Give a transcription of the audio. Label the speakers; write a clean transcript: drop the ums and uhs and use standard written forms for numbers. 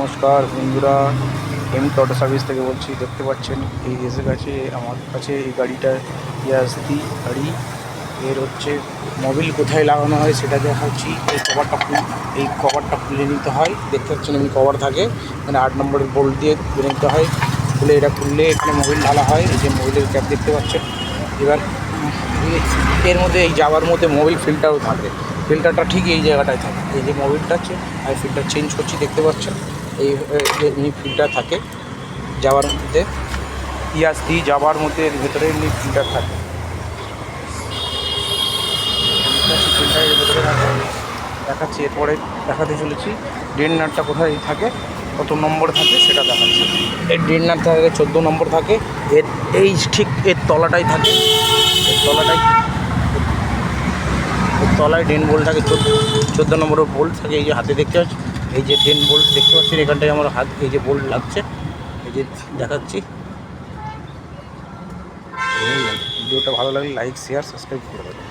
Speaker 1: নমস্কার বন্ধুরা, এমনি অটো সার্ভিস থেকে বলছি। দেখতে পাচ্ছেন এই এসে গেছে আমার কাছে এই গাড়িটা, ইয়াজদি গাড়ি। এর হচ্ছে মোবিল কোথায় লাগানো হয় সেটা দেখাচ্ছি। এই কভারটা খুলে নিতে হয়। দেখতে পাচ্ছেন এমনি কভার থাকে, মানে 8 নম্বরের বোল্ট দিয়ে খুলে নিতে হয়। খুলে এটা খুললে এখানে মোবিল ঢালা হয়। এই যে মোবিলের ক্যাপ দেখতে পাচ্ছেন। এবার এর মধ্যে এই যাওয়ার মধ্যে মোবিল ফিল্টারও থাকে। ফিল্টারটা ঠিক এই জায়গাটায় থাকে। এই যে মোবিলটা আছে, আমি ফিল্টার চেঞ্জ করছি, দেখতে পাচ্ছেন এই এমনি ফিল্টার থাকে যাওয়ার মধ্যে। ইয়াজদি যাওয়ার মধ্যে এর ভেতরে এমনি ফিল্টার থাকে। ফিল্টারের ভেতরে থাকে দেখাচ্ছি। এরপরে দেখাতে চলেছি ড্রেন নাটটা কোথায় থাকে, কত নম্বর থাকে সেটা দেখাচ্ছি। এর ড্রেন নাট থাকে 14 নম্বর থাকে। এর এই ঠিক এর তলাটাই থাকে, এর তলায় ড্রেন বোল্ট থাকে। 14 নম্বরের বোল্ট থাকে। এই যে হাতে দেখতে পাচ্ছি, এই যে ড্রেন বোল্ট দেখতে পাচ্ছেন, এখানটায় আমার হাত এই যে বোল্ট লাগছে। এই যে দেখাচ্ছি। ভিডিওটা ভালো লাগলে লাইক, শেয়ার, সাবস্ক্রাইব করে দেবেন।